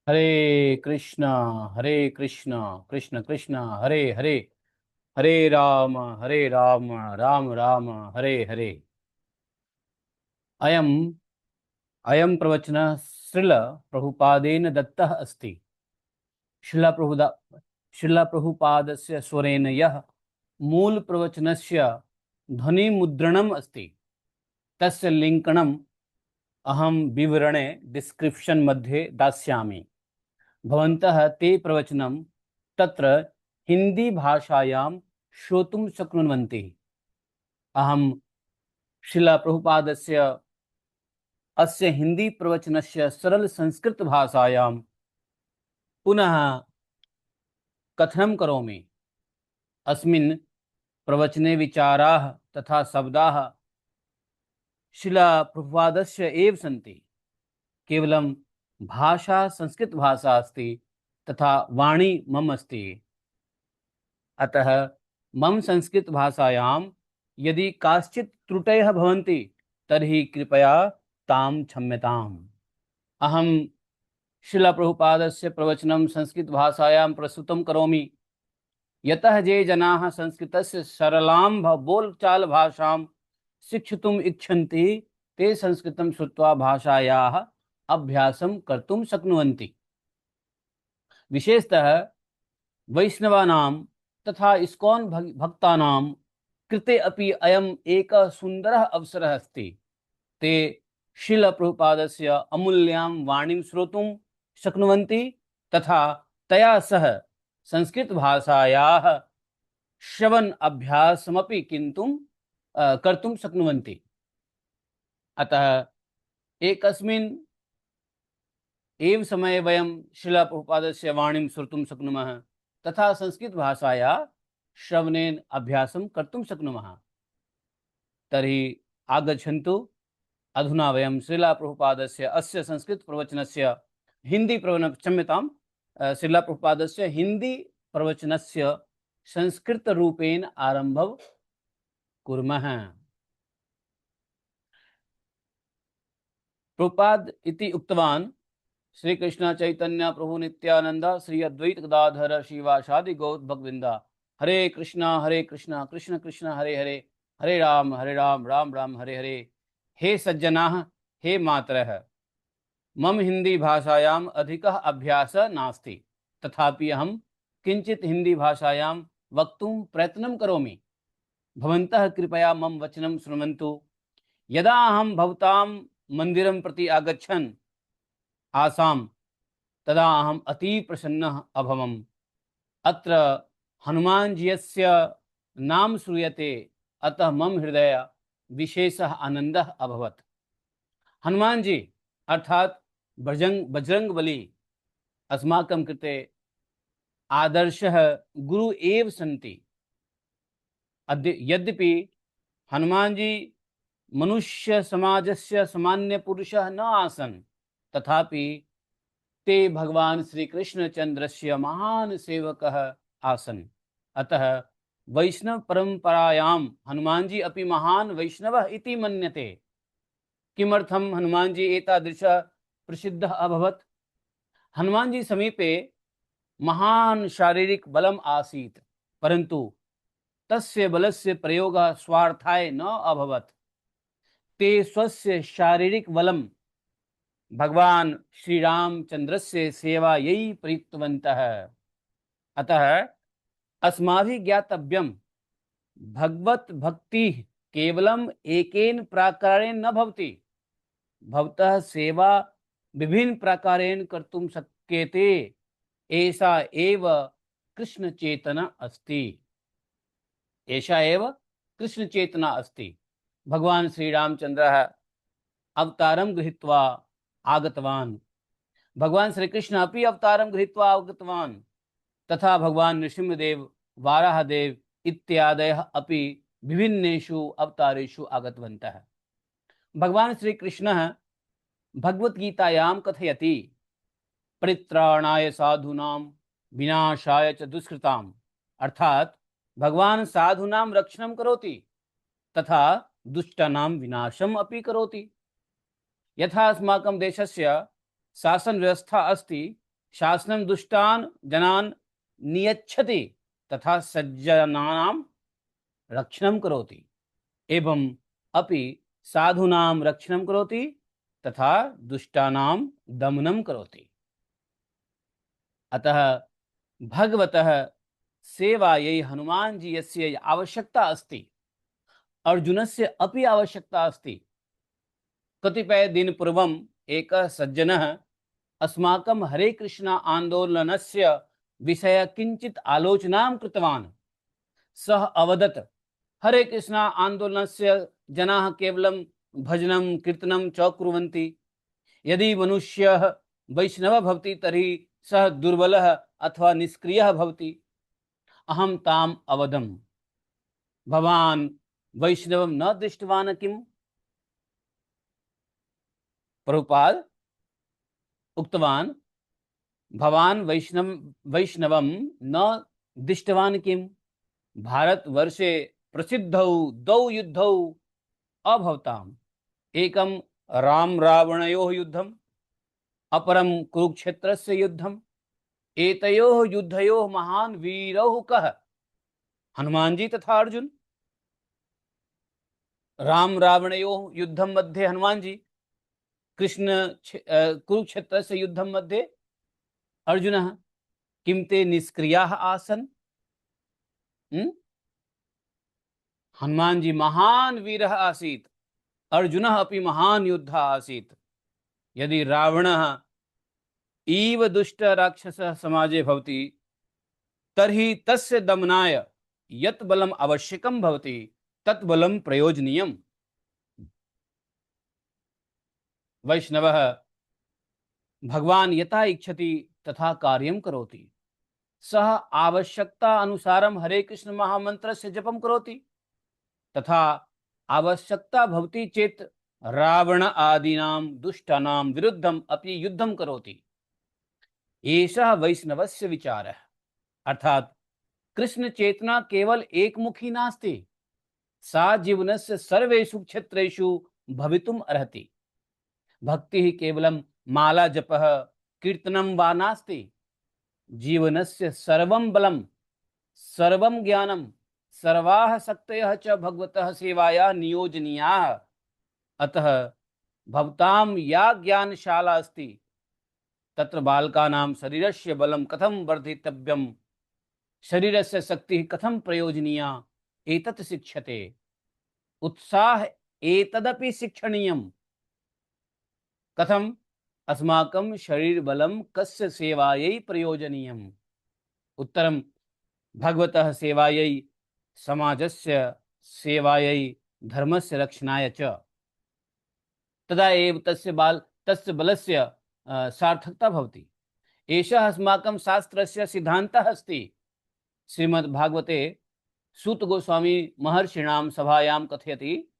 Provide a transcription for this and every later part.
हरे कृष्णा हरे कृष्णा कृष्ण कृष्ण हरे हरे, हरे राम राम राम हरे हरे। अयम अयम प्रवचनः श्रील प्रभुपादेन दत्तः अस्ति। शिला प्रभुदा शिला प्रभुपादस्य स्वरेण यः मूल प्रवचनस्य ध्वनिमुद्रणम् अस्ति, तस्य लिङ्कणम् अहं विवरणे डिस्क्रिप्शन मध्ये दास्यामि। भवन्तः ते प्रवचनं तत्र हिंदी भाषायां श्रोतुं शक्नुवन्ति। अहं शिला प्रभुपादस्य अस्य हिंदी प्रवचनस्य सरल संस्कृत भाषायां पुनः कथनं करोमि। अस्मिन् प्रवचने विचाराः तथा शब्दाः शिला प्रभुपादस्य एव सन्ति। केवलं भाषा संस्कृत भाषा अस्ति तथा वाणी मम अस्ति। अतः मम संस्कृत भाषायां यदि काश्चित् त्रुटयः भवन्ति तर्हि कृपया तां क्षम्यताम्। अहं शिला प्रभुपादस्य प्रवचनं संस्कृत भाषायां प्रस्तुतं करोमि, यतः ये जनाः संस्कृतस्य सरलां बोलचाल भाषां शिक्षितुम् इच्छन्ति ते संस्कृतं श्रुत्वा भाषायाः अभ्यासं कर्तुं शक्नुवन्ति। विशेषतः वैष्णवानां तथा इस्कॉन भक्तानां कृते अपि अयम् एकः सुन्दरः अवसरः अस्ति। ते शिल प्रभुपादस्य अमूल्यां वाणीं श्रोतुं शक्नुवन्ति तथा तया सह संस्कृत भाषायाः श्रवण अभ्यासमपि कर्तुं शक्नुवन्ति। अतः एकस्मिन् एव समये वयं शिला प्रभुपादस्य वाणीं श्रोतुं शक्नुमः तथा संस्कृत भाषायाः श्रवणेन अभ्यासं कर्तुं शक्नुमः। तर्हि आगच्छन्तु, अधुना वयं शिला प्रभुपादस्य अस्य संस्कृत प्रवचनस्य हिंदी प्रवचन क्षम्यतां शिला प्रभुपादस्य हिंदी प्रवचनस्य संस्कृत रूपेण आरम्भं कुर्मः। प्रभुपाद इति उक्तवान्, श्री कृष्ण चैतन्य प्रभु नित्यानंद श्री अद्वैत गदाधर शिवासादि गौर भगविंदा। हरे कृष्णा कृष्ण कृष्ण हरे हरे, हरे राम राम राम हरे हरे। हे सज्जनाः, हे मातरः, मम हिंदी भाषायाम् अधिकः अभ्यासः नास्ति, तथापि अहं किंचित हिंदी भाषायां वक्तुं प्रयत्नं करोमि। भवन्तः कृपया मम वचनं शृण्वन्तु। यदा अहं भवतां मंदिरं प्रति आगच्छन् आसाम् तदा अहम् अतीव प्रसन्नः अभवम्। अत्र हनुमानजीयस्य नाम श्रूयते, अतः मम हृदय विशेषः आनन्दः अभवत्। हनुमान जी अर्थात बजरंगबली अस्माकं कृते आदर्शः गुरु एव सन्ति। यद्यपि हनुमान जी मनुष्य समाजस्य सामान्य पुरुषः न आसन्, तथापि ते भगवान श्री कृष्णचंद्रस्य महान सेवकः आसन्। अतः वैष्णव परंपरायां हनुमान जी अपि महान वैष्णवः इति मन्यते। किमर्थं हनुमान जी एतादृशः प्रसिद्धः अभवत्? हनुमान जी समीपे महान शारीरिक बलम् आसीत्, परन्तु तस्य बलस्य प्रयोगः स्वार्थाय न अभवत्। ते स्वस्य शारीरिक बलं भगवान श्री रामचंद्रस्य सेवायै प्रयुक्तवन्तः। अतः अस्माभिः ज्ञातव्यं, भगवत भक्ति केवलम् एकेन प्राकारेण न भवति। भवतः सेवा विभिन्न प्राकारेण कर्तुं शक्यते। एषा एव कृष्ण चेतना अस्ति। एषा एव कृष्ण चेतना अस्ति। भगवान श्री रामचंद्रः अवतारं गृहीत्वा आगतवान्। भगवान श्री कृष्ण अपि अवतारं गृहीत्वा आगतवान्। तथा भगवान नृसिंहदेव, वाराहदेव इत्यादयः अपि विभिन्नेषु अवतारेषु आगतवन्तः। भगवान श्री कृष्णः भगवद्गीतायां कथयति, परित्राणाय साधूनां विनाशाय च दुष्कृताम्। अर्थात भगवान साधूनां रक्षणं करोति तथा दुष्टानां विनाशम् अपि करोति। यथा अस्माकं देशस्य शासन व्यवस्था अस्ति, शासनं दुष्टान् जनान् नियच्छति तथा सज्जनानां रक्षणं करोति एवं अपि साधूनां रक्षणं करोति तथा दुष्टानां दमनं करोति। अतः भगवतः सेवायै हनुमान जी यस्य आवश्यकता अस्ति, अर्जुनस्य अपि आवश्यकता अस्ति। कतिपय दिन पूर्वम् एकः सज्जनः अस्माकं हरे कृष्ण आन्दोलनस्य विषये किञ्चित् आलोचनां कृतवान्। सः अवदत्, हरे कृष्ण आन्दोलनस्य जनाः केवलं भजनं कीर्तनं च कुर्वन्ति। यदि मनुष्यः वैष्णवः भवति तर्हि सः दुर्बलः अथवा निष्क्रियः भवति। अहं ताम् अवदम्, भवान् वैष्णवं न दृष्टवान् किम्? प्रभुपाद उक्तवान्, भवान् वैष्णवं न दृष्टवान् किम्? भारतवर्षे प्रसिद्धौ द्वौ युद्धौ अभवताम्। एकं राम रावणयोः युद्धम्, अपरं कुरुक्षेत्रस्य युद्धम्। एतयोः युद्धयोः महान् वीरौ कः? हनुमान जी तथा अर्जुन। राम रावणयोः युद्धं मध्ये हनुमान जी, कुरुक्षेत्रस्य युद्धं मध्ये अर्जुनः। किं ते निष्क्रियाः आसन्? हनुमान जी महान् वीरः आसीत्, अर्जुनः अपि महान् योद्धा आसीत्। यदि रावणः इव दुष्ट राक्षसः समाजे भवति तर्हि तस्य दमनाय यत् बलम् आवश्यकं भवति तत् बलं प्रयोजनीयम्। वैष्णवः भगवान् यथा इच्छति तथा कार्यं करोति। सः आवश्यकता अनुसारं हरे कृष्ण महामन्त्रस्य जपं करोति, तथा आवश्यकता भवति चेत् रावण आदीनां दुष्टानां विरुद्धम् अपि युद्धं करोति। एषः वैष्णवस्य विचारः। अर्थात कृष्ण चेतना केवल एकमुखी नास्ति, सा जीवनस्य सर्वेषु क्षेत्रेषु भवितुम् अर्हति। भक्तिः केवलं माला जपः कीर्तनं वा नास्ति। जीवनस्य सर्वं बलं, सर्वं ज्ञानं, सर्वाः शक्तयः च भगवतः सेवायाः नियोजनीयाः। अतः भवतां या ज्ञानशाला अस्ति तत्र बालकानां शरीरस्य बलं कथं वर्धितव्यं, शरीरस्य शक्तिः कथं प्रयोजनीया एतत् शिक्ष्यते। उत्साह एतदपि शिक्षणीयम्। कथम्? अस्माकं शरीरबलं कस्य सेवायै प्रयोजनीयम्? उत्तरं, भगवतः सेवायै, समाजस्य सेवायै, धर्मस्य रक्षणाय च। तदा एव तस्य बलस्य सार्थकता भवति। एषः अस्माकं शास्त्रस्य सिद्धान्तः अस्ति। श्रीमद्भागवते सूत गोस्वामी महर्षिणां सभायां कथयति,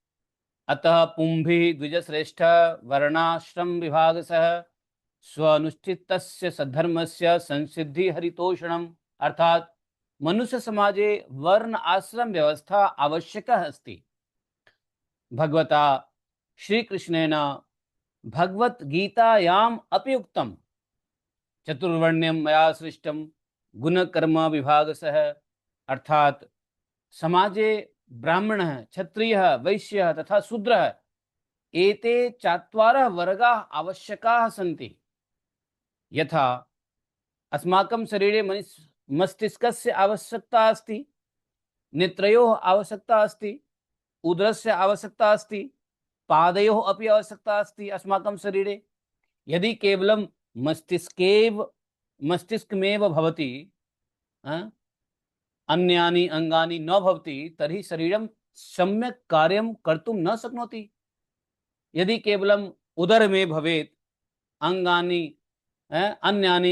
अतः पुंभिः द्विजश्रेष्ठ वर्णाश्रम विभागसः स्वनुष्ठितस्य सद्धर्मस्य संसिद्धि हरितोषणम्। अर्थात मनुष्य समाजे वर्ण आश्रम व्यवस्था आवश्यकः अस्ति। भगवता श्रीकृष्णेन भगवद्गीतायाम् अपि उक्तम्, चतुर्वर्ण्यं मया सृष्टं गुणकर्म विभागसः। अर्थात समाजे ब्राह्मणः, क्षत्रियः, वैश्यः तथा शूद्रः एते चत्वारः वर्गाः आवश्यकाः सन्ति। यथा अस्माकं शरीरे मस्तिष्कस्य आवश्यकता अस्ति, नेत्रयोः आवश्यकता अस्ति, उदरस्य आवश्यकता अस्ति, पादयोः अपि आवश्यकता अस्ति अस्माकं शरीरे। यदि केवलं मस्तिष्कमेव भवति, अन्यानि अंगानि न भवति, तर्हि शरीरं सम्यक् कार्यं कर्तुं न शक्नोति। यदि केवलम् उदरमे भवेत्, अन्यानि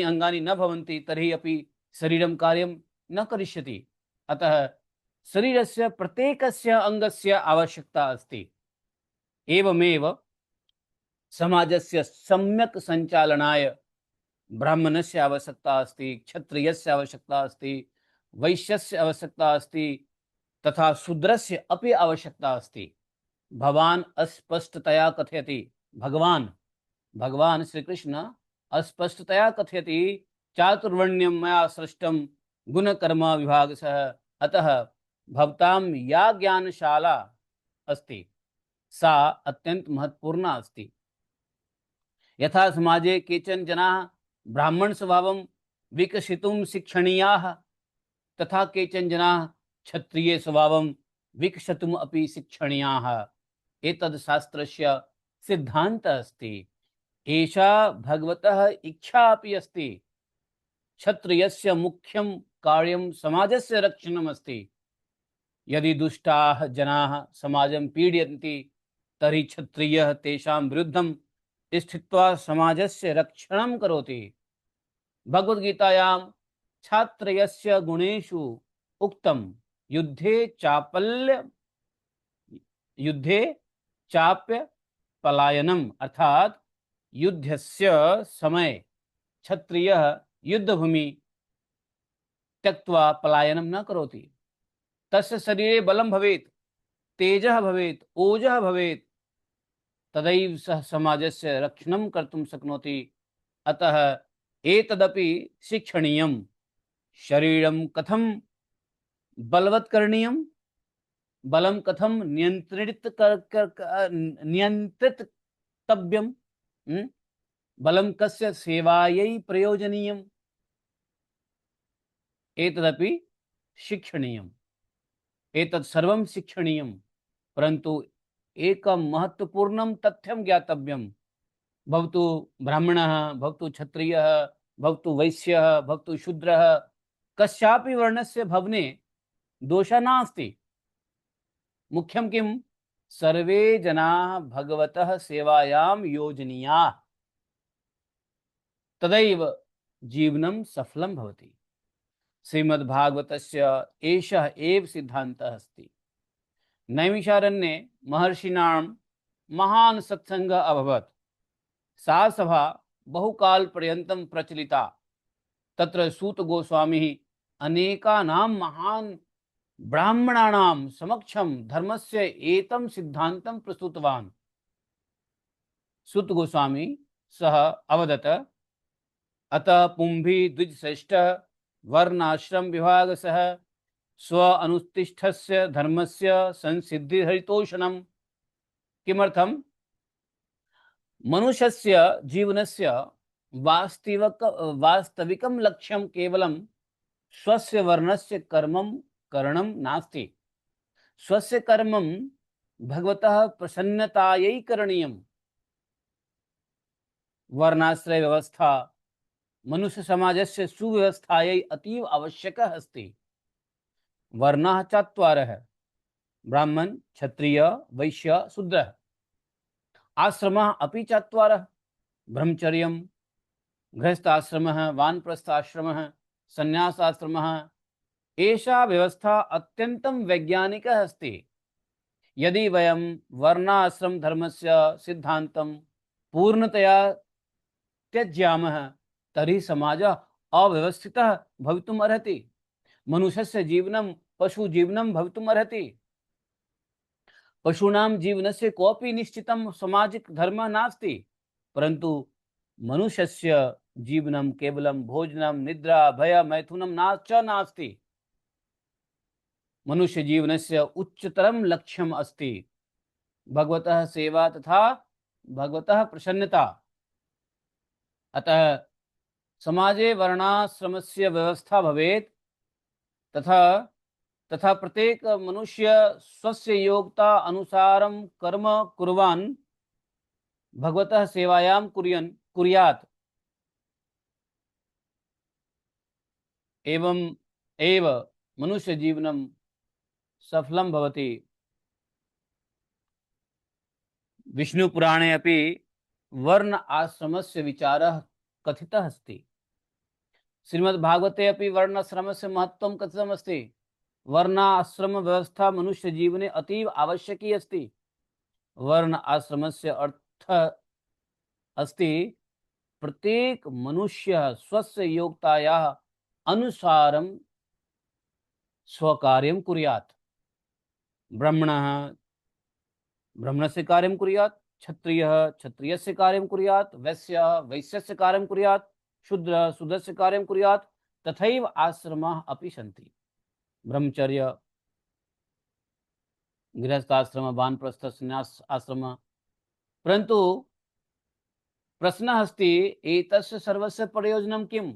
अंगानि न भवन्ति, तर्हि अपि शरीरं कार्यं न करिष्यति। अतः शरीरस्य प्रत्येकस्य अङ्गस्य आवश्यकता अस्ति। एवमेव समाजस्य सम्यक् सञ्चालनाय ब्राह्मणस्य आवश्यकता अस्ति, क्षत्रियस्य आवश्यकता अस्ति, वैश्यस्य आवश्यकता अस्ति, तथा शूद्रस्य अपि आवश्यकता अस्ति। भगवान अस्पष्टतया कथयति, भगवान श्री कृष्ण अस्पष्टतया कथयति, चातुर्वर्ण्यम मया सृष्टम गुण कर्म विभागशः अतः भवतां या ज्ञानशाला अस्ति सा अत्यंत महत्वपूर्णा अस्ति। यथा समाजे केचन जनाः ब्राह्मण स्वभावं विकसितुं शिक्षणीयाः तथा केचन जनाः क्षत्रिय स्वभावं विकसितुम् अपि शिक्षणीयाः। एतद् शास्त्रस्य सिद्धान्तः अस्ति। एषा भगवतः इच्छा अपि अस्ति। क्षत्रियस्य मुख्यं कार्यं समाजस्य रक्षणम् अस्ति। यदि दुष्टाः जनाः समाजं पीडयन्ति तर्हि क्षत्रियः तेषां विरुद्धं स्थित्वा समाजस्य रक्षणं करोति। भगवद्गीतायां क्षत्रियस्य गुणेषु उक्तं युद्धे चाप्य पलायनम अर्थात युद्धस्य समय क्षत्रियः युद्धभूमि त्यक्त्वा पलायनं न करोति। तस्य शरीरे बलं भवेत्, तेजः भवेत्, ओजः भवेत्, तदैव सः समाजस्य रक्षणं कर्तुं शक्नोति। अतः एतदपि शिक्षणीयम्। शरीरं कथं बलवत् करणीयं, बलं कथं नियन्त्रितव्यं, बलं कस्य सेवायै प्रयोजनीयम्, एतदपि शिक्षणीयम्। एतत् सर्वं शिक्षणीयं, परन्तु एकं महत्वपूर्णं तथ्यं ज्ञातव्यं। भवतु ब्राह्मणः, भवतु क्षत्रियः, भवतु वैश्यः, भवतु शूद्रः, कस्यापि वर्णस्य भवने दोषः नास्ति। मुख्यं किं, सर्वे जनाः भगवतः सेवायां योजनीयाः, तदैव जीवनं सफलं भवति। श्रीमद्भागवतस्य एषः एव सिद्धान्तः अस्ति। नैमिषारण्ये महर्षिणां महान् सत्सङ्गः अभवत्। सा सभा बहुकालपर्यन्तं प्रचलिता। तत्र सूत गोस्वामी अनेकानां महान् ब्राह्मणानां समक्षं धर्मस्य एतं सिद्धान्तं प्रस्तुतवान्। सूत गोस्वामी सः अवदत्, अतः पुंभी द्विजश्रेष्ठः वर्णाश्रम विभागशः स्व अनुतिष्ठस्य धर्मस्य संसिद्धिहरितोषणम्। किमर्थं? मनुष्यस्य जीवनस्य वास्तविकं लक्ष्यं केवलं स्वस्य वर्णस्य कर्मं करणं नास्ति। स्वस्य कर्मं भगवतः प्रसन्नतायै करणीयम्। वर्णाश्रय व्यवस्था मनुष्य समाजस्य सुव्यवस्थायै अतीव आवश्यकः अस्ति। वर्णाः चत्वारः: ब्राह्मण, क्षत्रिय, वैश्य, शूद्रः। आश्रमः अपि चत्वारः: ब्रह्मचर्यं, गृहस्थाश्रमः, वानप्रस्थाश्रमः, संन्यासाश्रमः। एषा व्यवस्था अत्यन्तं वैज्ञानिकः अस्ति। यदि वयं वर्णाश्रम धर्मस्य सिद्धान्तं पूर्णतया त्यज्यामः तर्हि समाजः अव्यवस्थितः भवितुम् अर्हति। मनुष्यस्य जीवनं पशुजीवनं भवितुम् अर्हति। पशूनां जीवनस्य कोऽपि निश्चितं सामाजिक धर्मः नास्ति, परन्तु मनुष्यस्य जीवनं केवलं भोजनं, निद्रा, भय, मैथुनं नास्ति। मनुष्य जीवनस्य उच्चतरं लक्ष्यम् अस्ति भगवतः सेवा तथा भगवतः प्रसन्नता। अतः समाजे वर्णाश्रमस्य व्यवस्था भवेत्, तथा प्रत्येक मनुष्य स्वस्य योग्यता अनुसारं कर्म कुर्वान् भगवतः सेवायां कुर्यात्। एवं एव मनुष्य जीवनं सफलं भवति। विष्णु पुराणे अपि वर्ण आश्रमस्य विचारः कथितः अस्ति। श्रीमद्भागवते अपि वर्णाश्रमस्य महत्त्वं कथितमस्ति। वर्ण आश्रम व्यवस्था मनुष्य जीवने अतीव आवश्यकी अस्ति। वर्ण आश्रमस्य अर्थः अस्ति प्रत्येक मनुष्य स्वस्य योग्यतायाः अनुसारं स्वकार्यं कुर्यात्। ब्राह्मणः ब्राह्मणस्य कार्यं कुर्यात्, क्षत्रियः क्षत्रियस्य कार्यं कुर्यात्, वैश्यः वैश्यस्य कार्यं कुर्यात्, शूद्र शूद्रस्य कार्यं कुर्यात् तथैव आश्रमाः अपि सन्ति। ब्रह्मचर्य, गृहस्थाश्रम, वानप्रस्थ, संन्यास आश्रम। परन्तु प्रश्नः अस्ति, एतस्य सर्वस्य प्रयोजनं किम्?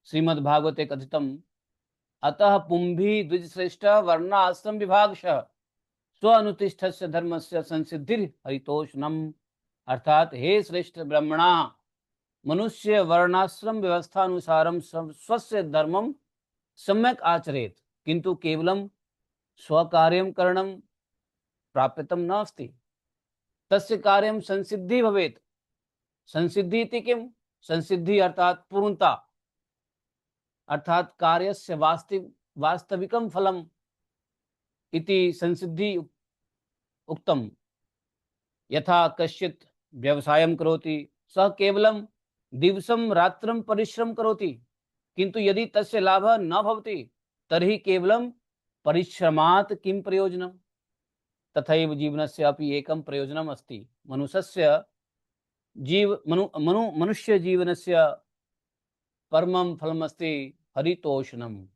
श्रीमद्भागवते कथितम्, अतः पुंभिः द्विजश्रेष्ठ वर्णाश्रम विभागशः स्व अनुतिष्ठस्य धर्मस्य संसिद्धिर हरितोषणम। अर्थात हे श्रेष्ठ ब्राह्मणा, मनुष्य वर्णाश्रम व्यवस्थानुसारं स्वस्य धर्मं सम्यक् आचरेत्, किन्तु केवलं स्वकार्यं करणं प्राप्यतं नास्ति। तस्य कार्यं संसिद्धि भवेत्। संसिद्धि इति किं? संसिद्धि अर्थात पूर्णता, अर्थात कार्यस्य वास्तविकं फलम् इति संसिद्धि उक्तम्। यथा कश्चित् व्यवसायं करोति, सः केवलं दिवसं रात्रं परिश्रम करोति, किन्तु यदि तस्य लाभः न भवति तर्हि केवलं परिश्रमात् किं प्रयोजनं? तथैव जीवनस्य अपि एकं प्रयोजनम् अस्ति। मनुष्य जीवनस्य परमं फलमस्ति हरितोषणम्।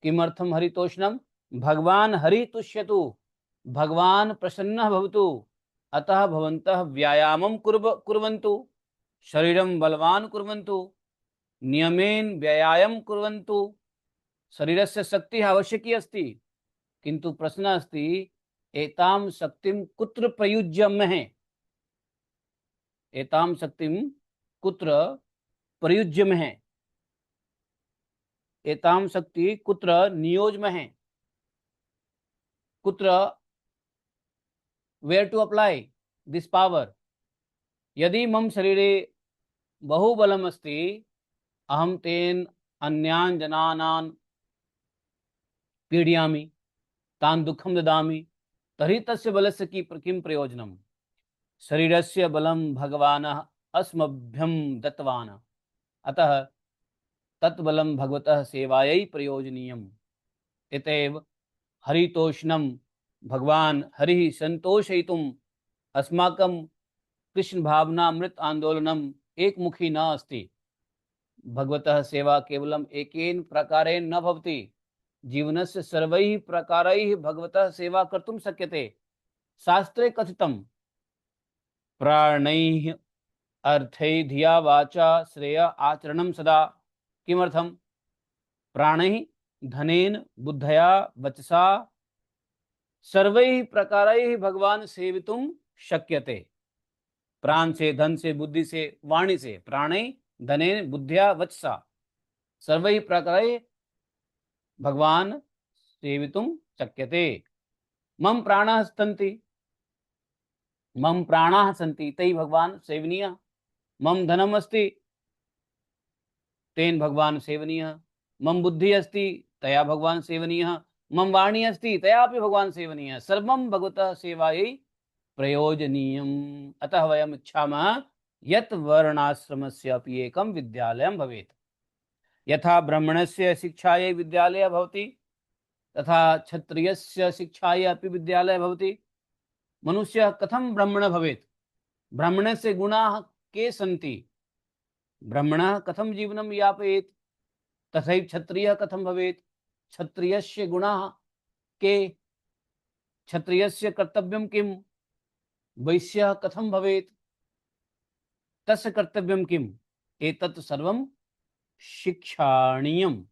किमर्थं हरितोषणं? भगवान् हरि तुष्यतु, भगवान् प्रसन्नः भवतु। अतः भवन्तः व्यायामं कुर्वन्तु, शरीरं बलवान् कुर्वन्तु, नियमेन व्यायामं कुर्वन्तु। शरीरस्य शक्तिः आवश्यकी अस्ति, किन्तु प्रश्नः अस्ति, एतां शक्तिं कुत्र प्रयुज्यामहे? एतां शक्तिं कुत्र प्रयुज्यमहे? एतां शक्ति कुत्र नियोज्महे? कुत्र, where to apply this power? यदि मम शरीरे बहुबलम् अस्ति, अहं तेन अन्यान् जनानां पीडयामि, तान् दुःखं ददामि, तर्हि तस्य बलस्य किं प्रयोजनं? शरीरस्य बलं भगवान् अस्मभ्यं दत्तवान्, अतः तत्बलं भगवतः सेवायै प्रयोजनीयम्। इत्येव हरितोषणं, भगवान् हरिः सन्तोषयितुम् अस्माकं कृष्ण भावनामृत आंदोलनम् एकमुखी न अस्ति। भगवतः सेवा केवलम् एकेन प्रकारेण न भवति। जीवनस्य सर्वैः प्रकारैः भगवतः सेवा कर्तुं शक्यते। शास्त्रे कथितं, प्राणैः अर्थैः धिया वाचा श्रेय आचरणं सदा। किमर्थं? प्राणैः धनेन बुद्धया वचसा सर्वैः प्रकारैः भगवान सेवितुं शक्यते। प्राण से, धन से, बुद्धि से, वाणी से, प्राणैः धनेन बुद्ध्या वचसा सर्वैः प्रकारैः भगवान सेवितुं शक्यते। मम प्राणाः सन्ति, मम प्राणाः सन्ति, तैः भगवान सेवनीयः। मम धनम् अस्ति, तेन भगवान सेवनीयः। मम बुद्धिः अस्ति, तया भगवान सेवनीयः। मम वाणी अस्ति, तयापि भगवान सेवनीयः। सर्वं भगवतः सेवायै प्रयोजनीयम्। अतः वयम् इच्छामः यत् वर्णाश्रमस्य अपि एकं विद्यालयं भवेत्। यथा ब्राह्मणस्य शिक्षायै विद्यालयः भवति, तथा क्षत्रियस्य शिक्षायै अपि विद्यालयः भवति। मनुष्यः कथं ब्राह्मण भवेत्? ब्राह्मणस्य गुणाः के सन्ति? ब्राह्मणः कथं जीवनं यापयेत्? तथैव क्षत्रियः कथं भवेत्? क्षत्रियस्य गुणाः के? क्षत्रियस्य कर्तव्यं किम्? वैश्यः कथं भवेत्? तस्य कर्तव्यं किम्? एतत् सर्वं शिक्षाणीयम्।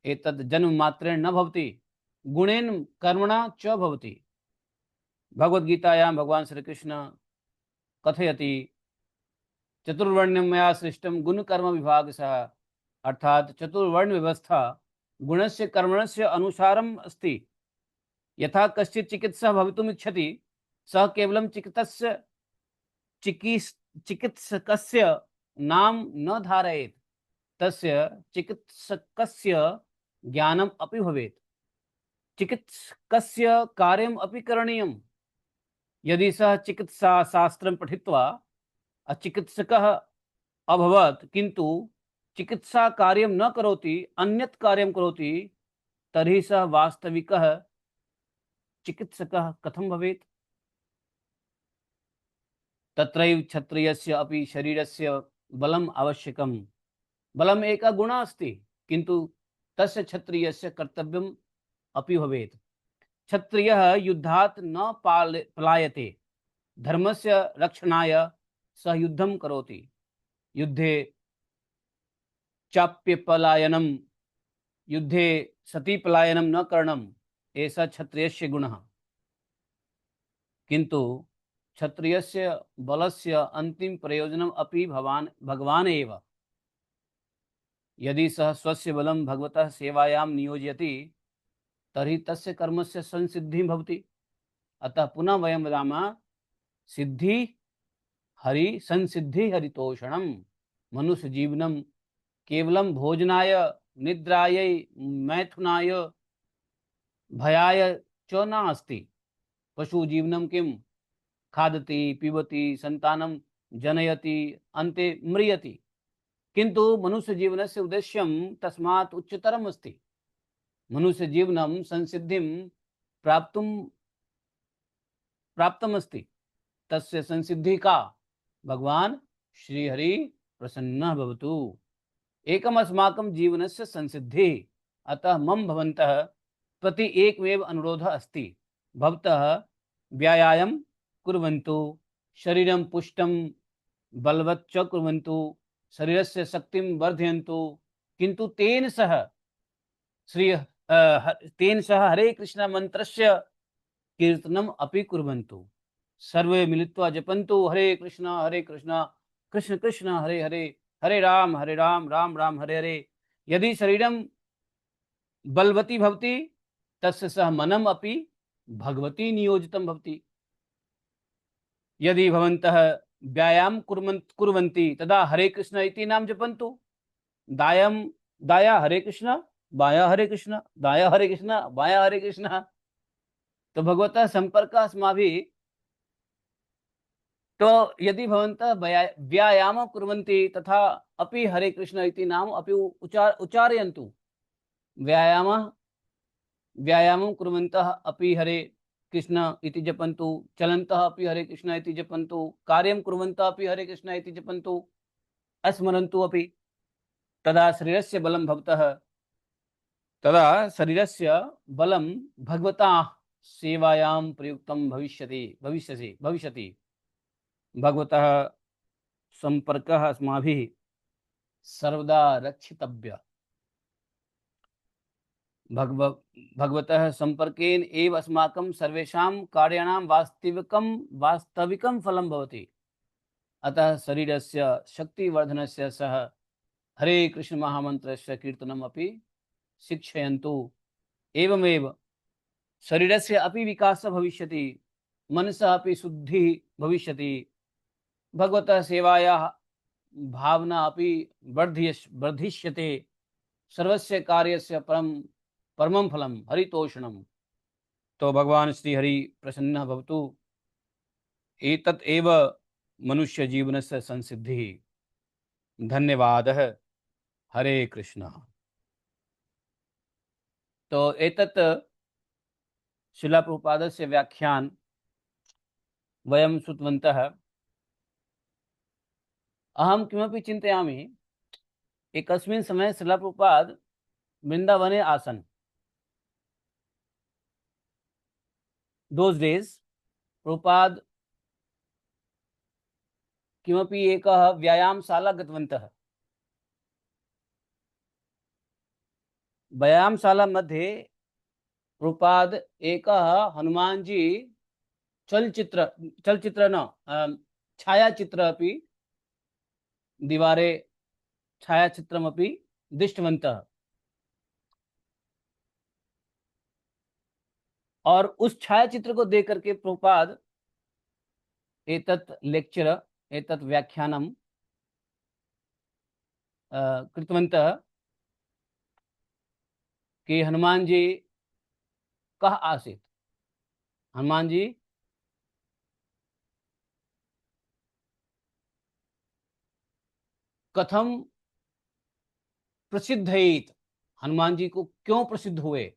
एतत् जन्ममात्रेण न भवति, गुणेन कर्मणा च भवति। भगवद्गीतायां भगवान श्रीकृष्ण कथयति, चतुर्वर्ण्यं मया सृष्टं गुणकर्म विभागशः। अर्थात चतुर्वर्ण व्यवस्था गुणस्य कर्मणस्य अनुसारम् अस्ति। यथा कश्चित् चिकित्सकः भवितुम् इच्छति, सः केवलं चिकित्सकस्य नाम न धारयेत्, तस्य चिकित्सकस्य ज्ञानम् अपि भवेत्, चिकित्सकस्य कार्यम् अपि करणीयम्। यदि सः चिकित्सा शास्त्रं पठित्वा चिकित्सकः अभवत्, किन्तु चिकित्सा कार्यं न करोति, अन्यत् कार्यं करोति, तर्हि सः वास्तविकः चिकित्सकः कथं भवेत्? तत्रैव क्षत्रियस्य अपि शरीरस्य बलम् आवश्यकम्। बलम् एकः गुणः अस्ति, किन्तु तस्य क्षत्रियस्य कर्तव्यम् अपि भवेत्। क्षत्रियः युद्धात् न पलायते, धर्मस्य रक्षणाय सः युद्धं करोति। युद्धे चाप्यपलायनं, युद्धे सती पलायनं न करणम्, एषः क्षत्रियस्य गुणः। किन्तु क्षत्रियस्य बलस्य अन्तिम प्रयोजनम् अपि भगवान् एव। यदि सः स्वस्य बलं भगवतः सेवायां नियोजयति तर्हि तस्य कर्मस्य संसिद्धिः भवति। अतः पुनः वयं वदामः, सिद्धि हरि संसिद्धि हरितोषणं। मनुष्य जीवनं केवलं भोजनाय, निद्रायै, मैथुनाय, भयाय च नास्ति। पशु जीवनं किं? खादति, पिबति, संतानं जनयति, अन्ते म्रियति। किन्तु मनुष्य जीवनस्य उद्देश्यं तस्मात् उच्चतरम् अस्ति। मनुष्य जीवनं संसिद्धिं प्राप्तमस्ति। तस्य संसिद्धिः का? भगवान् श्रीहरि प्रसन्नः भवतु। एकम् अस्माकं जीवनस्य संसिद्धिः। अतः मम भवन्तः प्रति एकमेव अनुरोधः अस्ति। भवतः व्यायामं कुर्वन्तु, शरीरं पुष्टं बलवत् च कुर्वन्तु, शरीरस्य शक्तिं वर्धयन्तु, किन्तु तेन सह हरे कृष्ण मंत्रस्य कीर्तनम् अपि कुर्वन्तु। सर्वे मिलित्वा जपन्तु हरे कृष्ण कृष्ण कृष्ण हरे हरे, हरे राम राम राम हरे हरे। यदि शरीरं बलवती भवति तस्य सह मनम् अपि भगवती नियोजितं भवति। यदि भवन्तः व्यायाम कुर्वन्ति तदा हरे कृष्ण इति नाम जपन्तु। दायं दाया हरे कृष्ण, बाया हरे कृष्ण, दाया हरे कृष्ण, बाया हरे कृष्ण। तो भगवतः सम्पर्कः अस्माभिः। तो यदि भवन्तः व्यायामं कुर्वन्ति तथा अपि हरे कृष्ण इति नाम अपि उच्चारयन्तु। व्यायामं कुर्वन्तः अपि हरे कृष्ण इति जपन्तु, चलन्तः अपि हरे कृष्ण इति जपन्तु, कार्यं कुर्वन्तः अपि हरे कृष्ण इति जपन्तु, स्मरन्तु अपि। तदा शरीरस्य बलं भगवता सेवायां प्रयुक्तं भविष्यति। भगवतः संपर्कः अस्माभिः सर्वदा रक्षितव्यः। भगवतः संपर्केन एव अस्माकं सर्वेषां कार्याणां वास्तविकं फलं भवति। अतः शरीरस्य शक्तिवर्धनस्य सह हरे कृष्ण महामन्त्रस्य कीर्तनम् अपि शिक्षयन्तु। एवमेव शरीरस्य अपि विकासः भविष्यति, मनसः अपि शुद्धिः भविष्यति, भगवतः सेवायाः भावना अपि वर्धिष्यते। सर्वस्य कार्यस्य परमं फलं हरितोषणम्। तो भगवान श्री हरि प्रसन्नः भवतु। एतत् एव मनुष्य जीवनस्य संसिद्धिः। धन्यवादः। हरे कृष्ण। तो एतत् श्रील प्रभुपादस्य व्याख्यान वयं श्रुतवन्तः। अहं किमपि चिन्तयामि, एकस्मिन् समये श्रील प्रभुपाद वृन्दावने आसन्। दोस् डेस् प्रभुपाद किमपि एकः व्यायामशाला गतवन्तः। व्यायामशाला मध्ये प्रभुपाद एकः हनुमान जी चलचित्र न छायाचित्र अपि दिवारे छायाचित्रमपि दृष्टवन्तः। और उस छायाचित्र को देख करके प्रभुपाद एतत् लेक्चर, एतत् व्याख्यानं कृतवन्तः कि हनुमान जी कः आसीत्। हनुमान जी कथम प्रसिद्ध हेत, हनुमान जी को क्यों प्रसिद्ध हुए।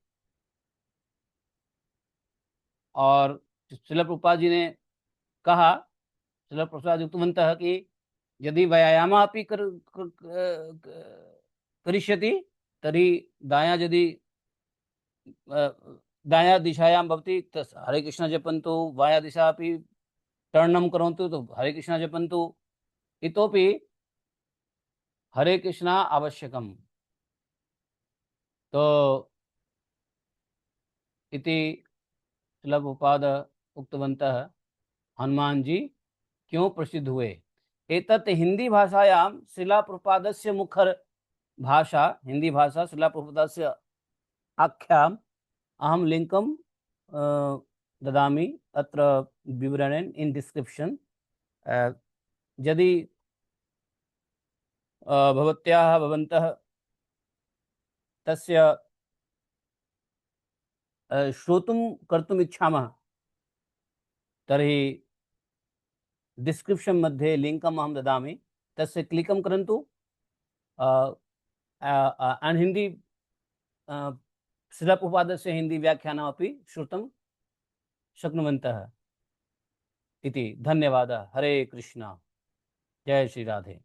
और श्रील प्रभुपाद जी ने कहा, शिलप्रभुपाद उक्तवन्तः कि यदि व्यायामः अपि करिष्यति तर्हि दायां यदि दायां दिशायां भवति तस् हरे कृष्ण जपन्तु, वाया दिशा अपि टर्नं करोतु तो हरे कृष्ण जपन्तु, इतोपि हरे कृष्ण आवश्यकम्। तो इति शिलप्रभुपाद उक्तवन्तः हनुमान जी क्यों प्रसिद्ध हुए। एतत् हिंदी भाषायां शिलाप्रभुपादस्य मुखर भाषा, हिंदी भाषा शिलाप्रभुपादस्य आख्याम् अहं लिङ्कं ददामि अत्र विवरणेन इन डिस्क्रिप्शन। यदि भवत्याः भवन्तः तस्य श्रोतुं कर्तुम् इच्छामः तर्हि डिस्क्रिप्शन मध्ये लिङ्कम् अहं ददामि, तस्य क्लिकं कुर्वन्तु। and हिंदी शिलप्रभुपादस्य हिंदी व्याख्यानमपि श्रोतुं शक्नुवन्तः इति। धन्यवादः। हरे कृष्णा, जय श्री राधे।